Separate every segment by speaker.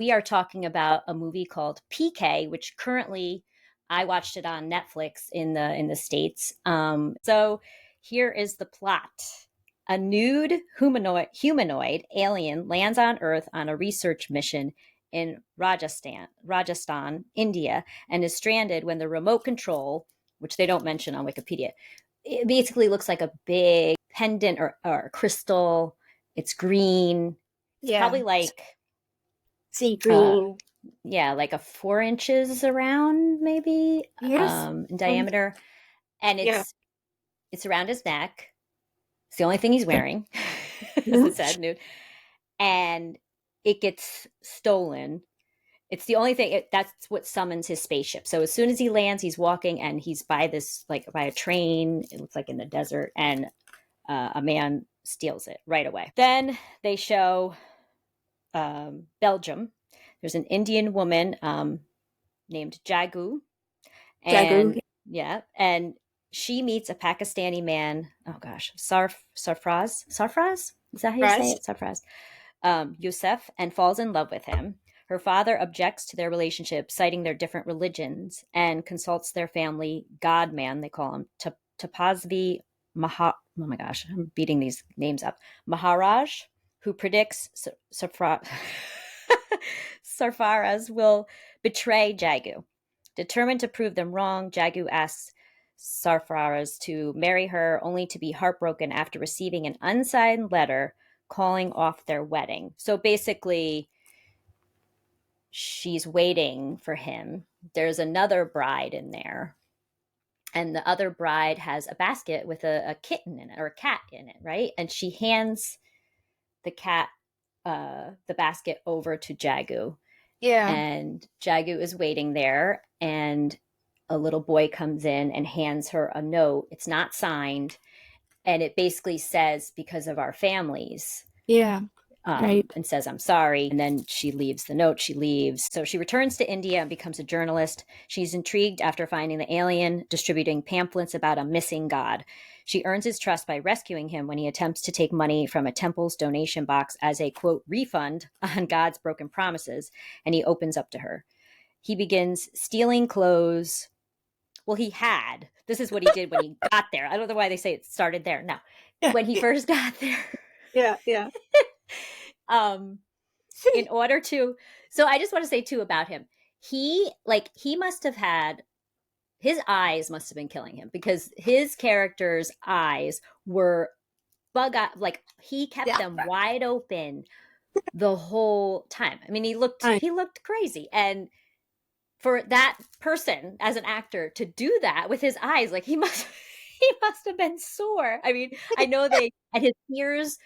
Speaker 1: We are talking about a movie called PK, which currently I watched it on Netflix in the States. So here is the plot. A nude humanoid alien lands on Earth on a research mission in Rajasthan, India, and is stranded when the remote control, which they don't mention on Wikipedia, it basically looks like a big pendant or crystal. It's green. It's
Speaker 2: Yeah.
Speaker 1: probably like
Speaker 2: Sea
Speaker 1: uh,
Speaker 2: green.
Speaker 1: yeah, like a 4 inches around maybe
Speaker 2: Yes.
Speaker 1: in diameter, and
Speaker 2: Yeah.
Speaker 1: it's around his neck. It's the only thing he's wearing, as it said, nude, and it gets stolen. It's the only thing that's what summons his spaceship. So as soon as he lands, he's walking and he's by this like by a train. It looks like in the desert, and a man steals it right away. Then they show Belgium. There's an Indian woman named Jagu,
Speaker 2: Jagu.
Speaker 1: and yeah, and she meets a Pakistani man. Oh gosh, Sarfraz. Is that how you say
Speaker 2: Right.
Speaker 1: it? Sarfraz. Yusuf, and falls in love with him. Her father objects to their relationship, citing their different religions, and consults their family god man, they call him, Tapasvi oh my gosh, I'm beating these names up. Maharaj, who predicts Sarfaraz will betray Jagu. Determined to prove them wrong, Jagu asks Sarfaraz to marry her, only to be heartbroken after receiving an unsigned letter calling off their wedding. So basically, she's waiting for him. There's another bride in there, and the other bride has a basket with a kitten in it, or a cat in it, right? And she hands the cat, the basket over to Jagu,
Speaker 2: Yeah.
Speaker 1: and Jagu is waiting there, and a little boy comes in and hands her a note. It's not signed, and it basically says, because of our families,
Speaker 2: Yeah. Right.
Speaker 1: and says, I'm sorry. And then she leaves the note. She leaves. So she returns to India and becomes a journalist. She's intrigued after finding the alien distributing pamphlets about a missing god. She earns his trust by rescuing him when he attempts to take money from a temple's donation box as a, quote, refund on God's broken promises, and he opens up to her. He begins stealing clothes. Well, he had. This is what he did when he got there. I don't know why they say it started there. No.
Speaker 2: Yeah.
Speaker 1: When he first got there,
Speaker 2: Yeah. Yeah.
Speaker 1: um, in order to, so I just want to say too about him, he must have had, his eyes must have been killing him, because his character's eyes were bug eye, like he kept
Speaker 2: Yeah.
Speaker 1: them wide open the whole time. I mean,
Speaker 2: Right.
Speaker 1: he looked crazy, and for that person as an actor to do that with his eyes, like he must he must have been sore. I mean, I know they, and his ears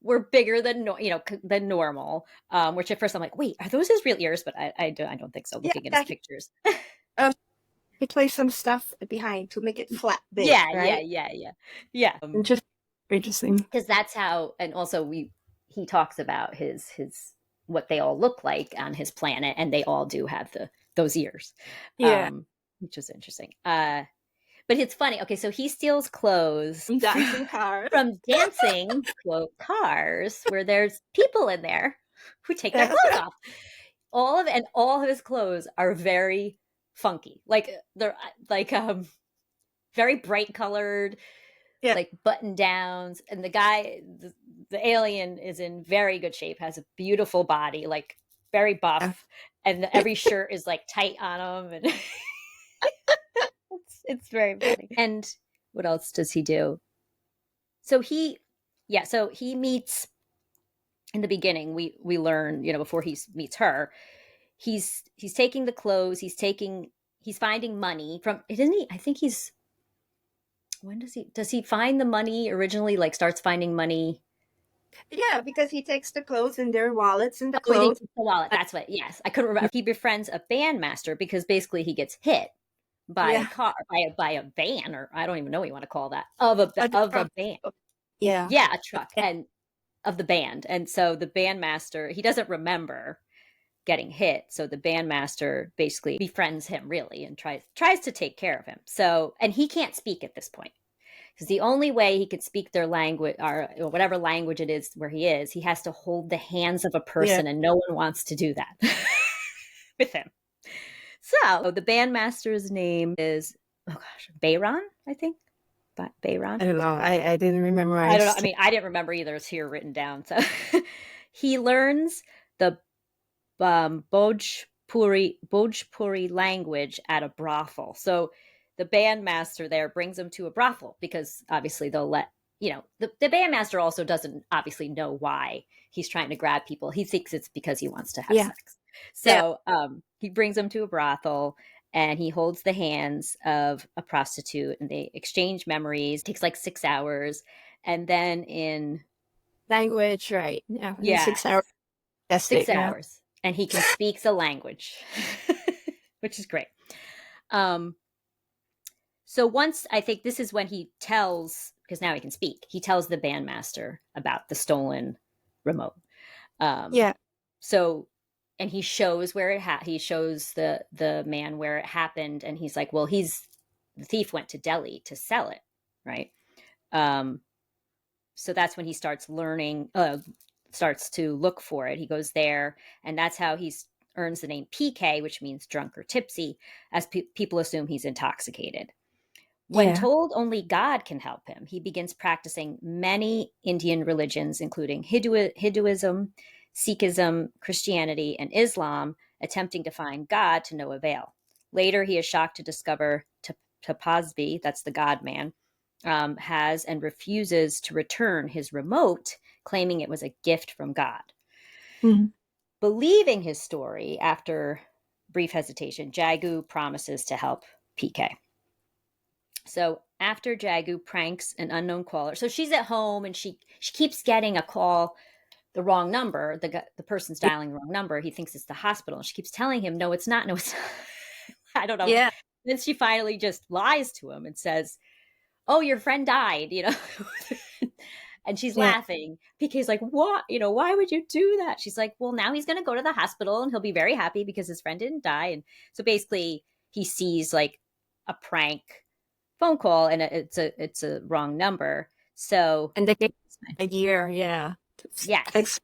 Speaker 1: were bigger than than normal. Which at first I'm like, wait, are those his real ears? But I don't think so.
Speaker 2: Yeah.
Speaker 1: Looking at his
Speaker 2: Yeah.
Speaker 1: pictures,
Speaker 2: Um, he placed some stuff behind to make it flat big,
Speaker 1: yeah,
Speaker 2: right?
Speaker 1: yeah.
Speaker 2: Just interesting.
Speaker 1: Because that's how, and also he talks about his what they all look like on his planet, and they all do have those ears,
Speaker 2: Yeah.
Speaker 1: which is interesting. But it's funny. Okay, so he steals clothes
Speaker 2: Dancing cars.
Speaker 1: from dancing quote cars where there's people in there who take their clothes off. All of his clothes are very funky. Like they're like very bright colored,
Speaker 2: Yeah.
Speaker 1: like button downs. And the alien is in very good shape, has a beautiful body, like very buff, and every shirt is like tight on him, and it's very funny. And what else does he do? So he meets, in the beginning, we learn, before he meets her, he's taking the clothes, he's finding money from, isn't he? I think he's, when does he find the money originally, like starts finding money?
Speaker 2: Yeah, because he takes the clothes in their wallets and the
Speaker 1: Oh, he
Speaker 2: clothes.
Speaker 1: takes the wallet. That's what, yes. I couldn't remember. He befriends a bandmaster because basically he gets hit by a
Speaker 2: Yeah.
Speaker 1: car, by a van, or I don't even know what you want to call that,
Speaker 2: The
Speaker 1: of a
Speaker 2: truck.
Speaker 1: band.
Speaker 2: Yeah.
Speaker 1: Yeah, a truck, and of the band. And so the bandmaster, he doesn't remember getting hit. So the bandmaster basically befriends him, really, and tries to take care of him. So, and he can't speak at this point. because the only way he could speak their language, or whatever language it is where he has to hold the hands of a
Speaker 2: Yeah.
Speaker 1: person, and no one wants to do that with him. So the bandmaster's name is, oh gosh, Bayron, I think. Bayron.
Speaker 2: I don't know. I didn't
Speaker 1: I don't know.
Speaker 2: memorize.
Speaker 1: I mean, I didn't remember either. It's here written down. So he learns the Bhojpuri language at a brothel. So the bandmaster there brings him to a brothel because obviously they'll let, the bandmaster also doesn't obviously know why he's trying to grab people. He thinks it's because he wants to have
Speaker 2: Yeah.
Speaker 1: sex.
Speaker 2: Yeah.
Speaker 1: So he brings him to a brothel and he holds the hands of a prostitute and they exchange memories. It takes like 6 hours. And then in
Speaker 2: Language, right. Yeah. In
Speaker 1: yeah,
Speaker 2: 6 hours. That's
Speaker 1: 6 hours, and he can speak the language, which is great. So once, I think this is when he tells, because now he can speak, he tells the bandmaster about the stolen remote.
Speaker 2: Yeah.
Speaker 1: So, and he shows where he shows the man where it happened, and he's like, well, the thief went to Delhi to sell it, right? So that's when he starts learning, starts to look for it. He goes there, and that's how he earns the name PK, which means drunk or tipsy, as people assume he's intoxicated. When
Speaker 2: Yeah.
Speaker 1: told only God can help him, he begins practicing many Indian religions, including Hinduism, Sikhism, Christianity, and Islam, attempting to find God to no avail. Later, he is shocked to discover Tapasvi, that's the God man, has and refuses to return his remote, claiming it was a gift from God.
Speaker 2: Mhm.
Speaker 1: Believing his story, after brief hesitation, Jagu promises to help PK. So after Jagu pranks an unknown caller, so she's at home and she keeps getting a call, the wrong number. The person's dialing the wrong number. He thinks it's the hospital. And she keeps telling him, no, it's not. No, it's not. I don't know.
Speaker 2: Yeah.
Speaker 1: Then she finally just lies to him and says, oh, your friend died, and she's
Speaker 2: Yeah.
Speaker 1: laughing. PK's like, what? Why would you do that? She's like, well, now he's going to go to the hospital and he'll be very happy because his friend didn't die. And so basically he sees like a prank phone call and it's a wrong number. So
Speaker 2: And they gave a year. Yeah.
Speaker 1: yes,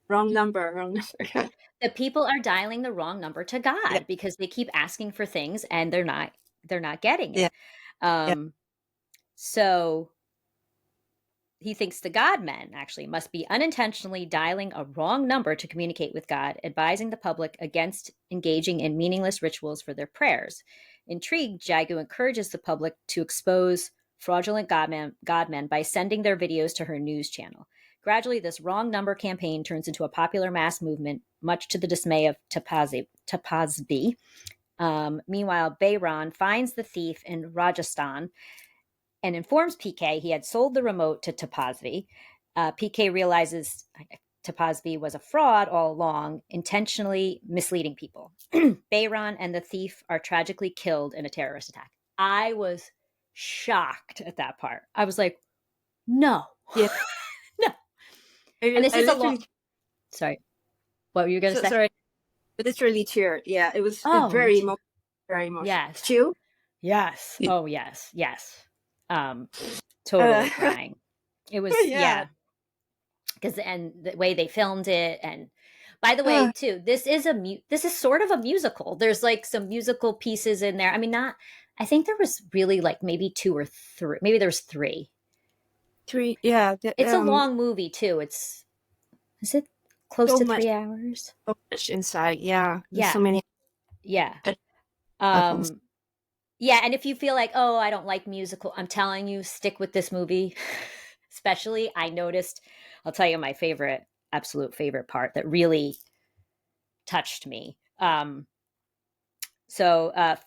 Speaker 2: Wrong number. Wrong number.
Speaker 1: the people are dialing the wrong number to
Speaker 2: Yeah.
Speaker 1: God because they keep asking for things and they're not getting
Speaker 2: Yeah.
Speaker 1: it. So he thinks the God men actually must be unintentionally dialing a wrong number to communicate with God, advising the public against engaging in meaningless rituals for their prayers. Intrigued, Jagu encourages the public to expose fraudulent godmen by sending their videos to her news channel. Gradually, this wrong number campaign turns into a popular mass movement, much to the dismay of Tapasbi. Meanwhile, Bayron finds the thief in Rajasthan and informs PK he had sold the remote to Tapasvi. PK realizes Tapasvi was a fraud all along, intentionally misleading people. Bayron and the thief are tragically killed in a terrorist attack. I was shocked at that part. I was like, no.
Speaker 2: Yeah.
Speaker 1: No. And this
Speaker 2: I
Speaker 1: is a long.
Speaker 2: literally,
Speaker 1: Sorry. What were you going to say?
Speaker 2: sorry. But it's really cheered. Yeah. It was
Speaker 1: Oh, me
Speaker 2: very
Speaker 1: too.
Speaker 2: very emotional.
Speaker 1: Yes.
Speaker 2: You?
Speaker 1: Yes.
Speaker 2: Yeah.
Speaker 1: Oh, yes. Yes. Totally crying. It was, yeah. Because and the way they filmed it, and by the way, too, this is sort of a musical. There's like some musical pieces in there. I mean, not. I think there was really like maybe two or three. Maybe there's three.
Speaker 2: Three. Yeah.
Speaker 1: It's a long movie too. Is it close
Speaker 2: So
Speaker 1: to
Speaker 2: much,
Speaker 1: 3 hours?
Speaker 2: so much inside. Yeah. There's
Speaker 1: Yeah.
Speaker 2: so many.
Speaker 1: Yeah.
Speaker 2: Buttons.
Speaker 1: Yeah. And if you feel like, oh, I don't like musical, I'm telling you, stick with this movie. Especially, I noticed. I'll tell you my absolute favorite part that really touched me.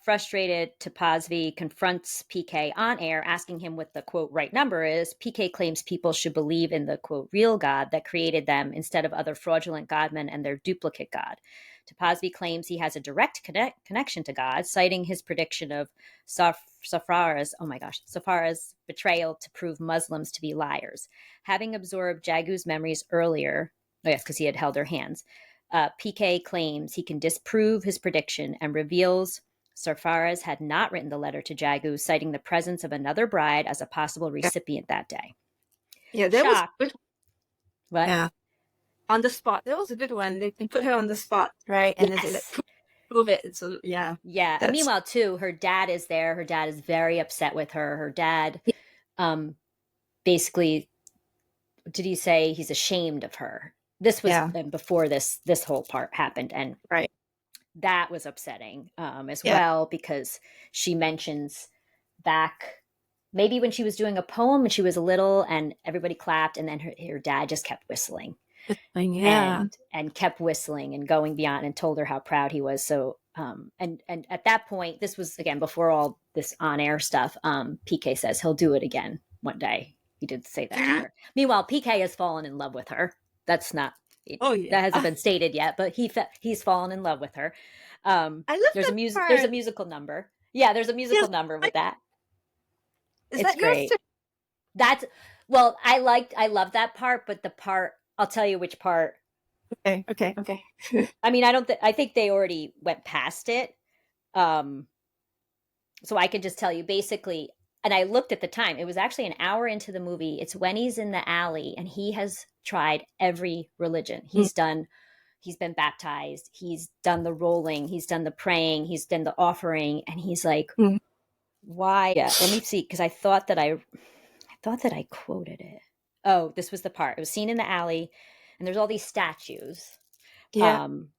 Speaker 1: Frustrated, Tapasvi confronts PK on air, asking him what the quote right number is. PK claims people should believe in the quote real God that created them instead of other fraudulent godmen and their duplicate God. Tapasvi claims he has a direct connection to God, citing his prediction of Safara's betrayal to prove Muslims to be liars. Having absorbed Jagu's memories earlier, because he had held her hands, PK claims he can disprove his prediction and reveals Sarfaraz had not written the letter to Jagu, citing the presence of another bride as a possible recipient that day.
Speaker 2: Yeah, that was
Speaker 1: Shocked.
Speaker 2: good.
Speaker 1: What?
Speaker 2: Yeah. On the spot. That was a good one. They put her on the spot, right? And then they like
Speaker 1: Yes.
Speaker 2: prove it. So yeah.
Speaker 1: Yeah. And
Speaker 2: That's
Speaker 1: meanwhile, too, her dad is there. Her dad is very upset with her. Her dad basically, did he say he's ashamed of her? This was
Speaker 2: yeah.
Speaker 1: before this whole part happened. And
Speaker 2: Right.
Speaker 1: that was upsetting as
Speaker 2: Yeah.
Speaker 1: well, because she mentions back maybe when she was doing a poem when she was little and everybody clapped, and then her dad just kept whistling
Speaker 2: Yeah.
Speaker 1: and kept whistling and going beyond, and told her how proud he was. So and at that point, this was again before all this on-air stuff, PK says he'll do it again one day. He did say that to her. Meanwhile, PK has fallen in love with her. That's not
Speaker 2: Oh yeah.
Speaker 1: that hasn't been stated yet, but he's fallen in love with her.
Speaker 2: I love
Speaker 1: There's
Speaker 2: that
Speaker 1: there's a
Speaker 2: part.
Speaker 1: musical number. Yeah, there's a musical
Speaker 2: Yes.
Speaker 1: number with that.
Speaker 2: Is
Speaker 1: It's
Speaker 2: that yours
Speaker 1: great.
Speaker 2: too?
Speaker 1: That's I love that part, but the part I'll tell you which part.
Speaker 2: Okay. Okay. Okay.
Speaker 1: I mean, I think they already went past it. Um, so I can just tell you basically, and I looked at the time. It was actually an hour into the movie. It's when he's in the alley and he has tried every religion. He's been baptized, he's done the rolling, he's done the praying, he's done the offering, and he's like,
Speaker 2: Mm.
Speaker 1: why? Yeah, let me see, because I thought that I quoted it. Oh, this was the part. It was seen in the alley, and there's all these statues.
Speaker 2: Yeah.
Speaker 1: Um,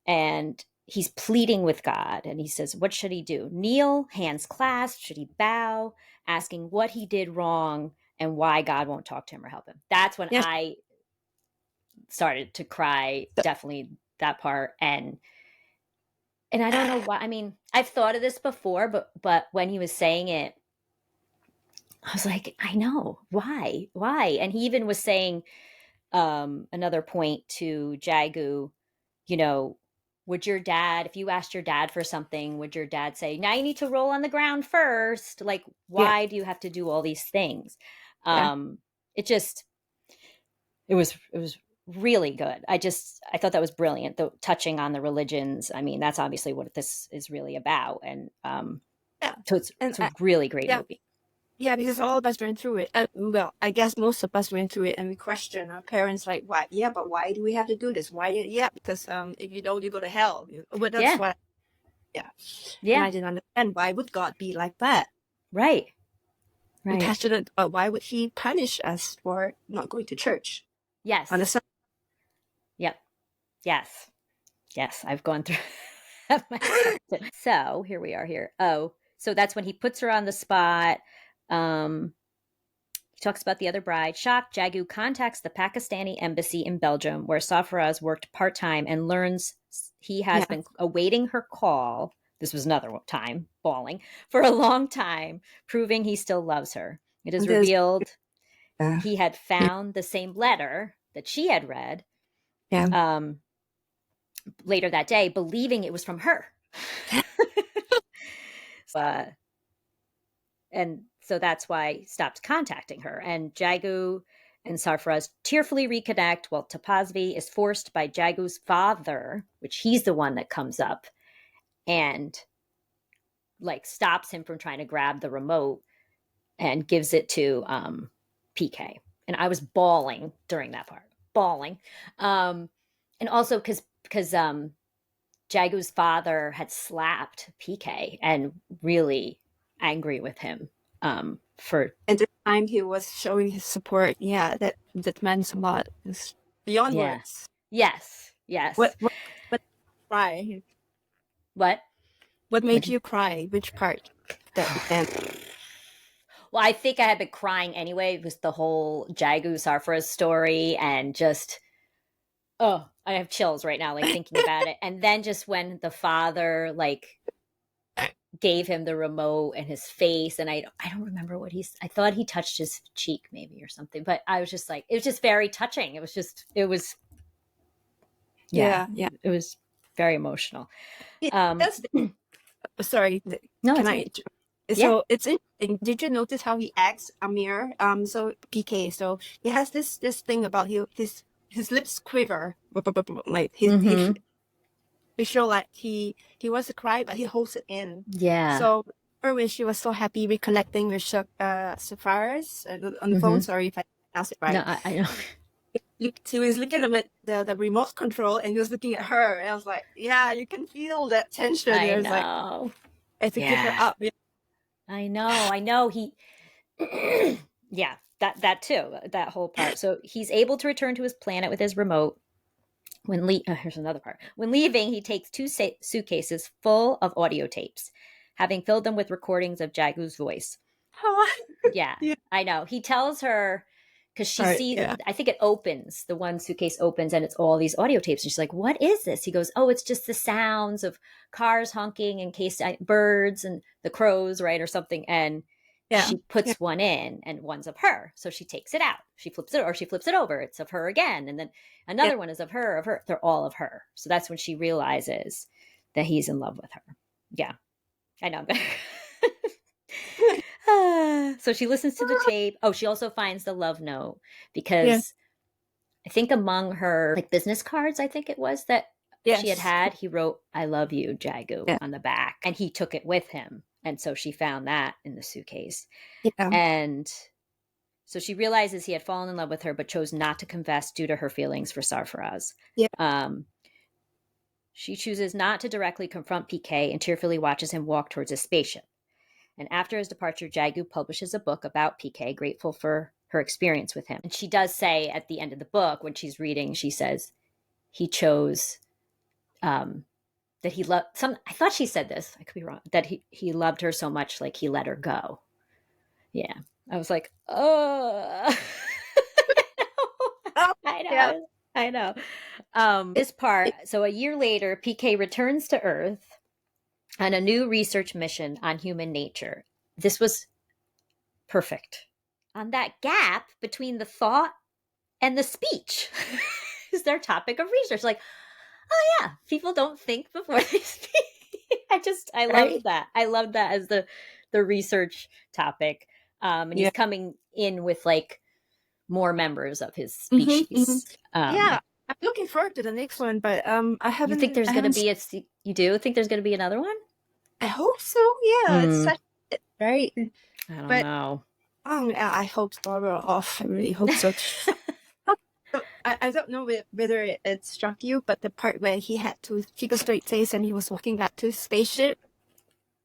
Speaker 1: and he's pleading with God, and he says, what should he do? Kneel, hands clasped, should he bow, asking what he did wrong and why God won't talk to him or help him. That's when
Speaker 2: Yes.
Speaker 1: I started to cry, definitely that part. And I don't know why. I mean, I've thought of this before, but when he was saying it, I was like, I know why. And he even was saying another point to Jagu, you know, would your dad, if you asked your dad for something, would your dad say, now you need to roll on the ground first? Like,
Speaker 2: Yeah.
Speaker 1: why do you have to do all these things?
Speaker 2: Yeah.
Speaker 1: It just, it was really good. I thought that was brilliant. The touching on the religions. I mean, that's obviously what this is really about. And
Speaker 2: Yeah.
Speaker 1: so
Speaker 2: And
Speaker 1: it's a really great
Speaker 2: yeah.
Speaker 1: movie.
Speaker 2: Yeah, because all of us went through it. Well, I guess most of us went through it, and we question our parents, like, "Why? Yeah, but why do we have to do this? Why? Yeah, because if you don't, you go to hell." But that's
Speaker 1: Yeah.
Speaker 2: what. Yeah, and
Speaker 1: Yeah.
Speaker 2: I didn't understand why would God be like that.
Speaker 1: Right.
Speaker 2: I'm
Speaker 1: Right.
Speaker 2: passionate about why would He punish us for not going to church on the
Speaker 1: Yes.
Speaker 2: Sunday?
Speaker 1: Yep. Yes. Yes. I've gone through that myself. So here we are here. Oh, so that's when he puts her on the spot. He talks about the other bride. Shocked, Jagu contacts the Pakistani embassy in Belgium, where Safraz worked part-time, and learns he has
Speaker 2: Yeah,
Speaker 1: been awaiting her call. This was another time, bawling, for a long time, proving he still loves her. It is
Speaker 2: there's
Speaker 1: revealed
Speaker 2: yeah,
Speaker 1: he had found the same letter that she had read
Speaker 2: yeah.
Speaker 1: um, later that day, believing it was from her. uh, and so that's why he stopped contacting her. And Jagu and Sarfaraz tearfully reconnect, while Tapasvi is forced by Jagu's father, which he's the one that comes up and like stops him from trying to grab the remote and gives it to PK. And I was bawling during that part, bawling. And also because Jagu's father had slapped PK and really angry with him for
Speaker 2: And this time he was showing his support. Yeah, that meant a lot. It's beyond
Speaker 1: yeah.
Speaker 2: words.
Speaker 1: Yes.
Speaker 2: What
Speaker 1: Yes.
Speaker 2: what cry?
Speaker 1: What?
Speaker 2: What made
Speaker 1: What'd
Speaker 2: you cry? Which part? That and
Speaker 1: Well, I think I had been crying anyway. It was the whole Jagu Sarfraz story, and just I have chills right now, like thinking about it. And then just when the father like gave him the remote and his face, and I don't remember what I thought he touched his cheek maybe or something, but I was just like, it was just very touching. It was yeah,
Speaker 2: yeah.
Speaker 1: it was very emotional.
Speaker 2: Yeah,
Speaker 1: Um,
Speaker 2: that's sorry.
Speaker 1: no,
Speaker 2: Can
Speaker 1: it's
Speaker 2: I?
Speaker 1: okay. Yeah.
Speaker 2: So it's interesting. Did you notice how he acts, Amir? So PK. So he has this thing about his lips quiver, like he
Speaker 1: Mm-hmm.
Speaker 2: to show like he wants to cry, but he holds it in.
Speaker 1: Yeah.
Speaker 2: So or when she was so happy reconnecting with Sapphires on the phone.
Speaker 1: Mm-hmm.
Speaker 2: Sorry if I pronounced it
Speaker 1: No,
Speaker 2: right.
Speaker 1: I know.
Speaker 2: He was looking at the remote control, and he was looking at her, and I was like, yeah, you can feel that tension.
Speaker 1: I
Speaker 2: There's like,
Speaker 1: know.
Speaker 2: I have to give her
Speaker 1: Yeah.
Speaker 2: up.
Speaker 1: I know. He yeah, that too, that whole part. So he's able to return to his planet with his remote. Here's another part. When leaving, he takes two suitcases full of audio tapes, having filled them with recordings of Jagu's voice. Yeah,
Speaker 2: Yeah.
Speaker 1: I know. He tells her because she
Speaker 2: Right.
Speaker 1: sees,
Speaker 2: Yeah.
Speaker 1: I think it opens, the one suitcase opens and it's all these audio tapes. And she's like, what is this? He goes, oh, it's just the sounds of cars honking and birds and the crows, right? Or something. And
Speaker 2: Yeah.
Speaker 1: she puts one in and one's of her. So she takes it out. She flips it over. It's of her again. And then
Speaker 2: Yeah.
Speaker 1: another one is of her. They're all of her. So that's when she realizes that he's in love with her. Yeah, I know. So she listens to the tape. Oh, she also finds the love note
Speaker 2: Yeah.
Speaker 1: because I think among her like business cards, I think it was that she
Speaker 2: Yes.
Speaker 1: had, he wrote, I love you, Jagu,
Speaker 2: Yeah.
Speaker 1: on the back. And he took it with him. And so she found that in the suitcase.
Speaker 2: Yeah.
Speaker 1: And so she realizes he had fallen in love with her, but chose not to confess due to her feelings for Sarfaraz.
Speaker 2: Yeah.
Speaker 1: She chooses not to directly confront PK and tearfully watches him walk towards his spaceship. And after his departure, Jagu publishes a book about PK, grateful for her experience with him. And she does say at the end of the book, when she's reading, she says he chose that he loved some. I thought she said this. I could be wrong. That he loved her so much, like he let her go. Yeah, I was like, oh,
Speaker 2: Oh,
Speaker 1: I know,
Speaker 2: yeah.
Speaker 1: I know. This part. So a year later, PK returns to Earth on a new research mission on human nature. This was perfect. On that gap between the thought and the speech is their topic of research. Like, oh yeah, people don't think before they speak. I
Speaker 2: Right.
Speaker 1: love that. I love that as the research topic. And
Speaker 2: Yeah.
Speaker 1: he's coming in with like more members of his
Speaker 2: Mm-hmm, mm-hmm.
Speaker 1: species.
Speaker 2: Yeah. I'm looking forward to the next one, but
Speaker 1: You think there's
Speaker 2: I
Speaker 1: going to
Speaker 2: haven't.
Speaker 1: be you do think there's going to be another one?
Speaker 2: I hope so. Yeah, it's
Speaker 1: Mm,
Speaker 2: such right.
Speaker 1: I don't
Speaker 2: But
Speaker 1: know.
Speaker 2: yeah, I hope so. I really hope so. I don't know whether it struck you, but the part where he had to keep a straight face and he was walking back to his spaceship.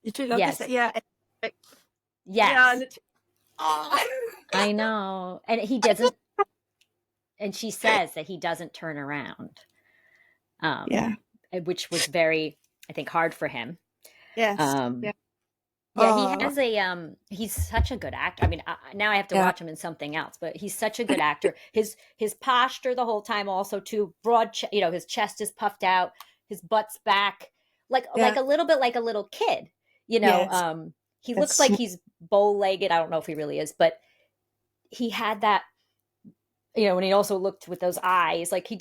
Speaker 2: Did you notice
Speaker 1: Yes.
Speaker 2: that? Yeah. Like,
Speaker 1: Yes.
Speaker 2: yeah. Oh.
Speaker 1: I know. And he doesn't, and she says that he doesn't turn around.
Speaker 2: Yeah.
Speaker 1: Which was very, I think, hard for him.
Speaker 2: Yes.
Speaker 1: Yeah. Yeah, he has he's such a good actor. I mean, now I have to watch him in something else, but he's such a good actor. His posture the whole time also too broad, his chest is puffed out, his butt's back, like a little bit like a little kid,
Speaker 2: Yes.
Speaker 1: he looks like he's bow-legged. I don't know if he really is, but he had that, when he also looked with those eyes, like he did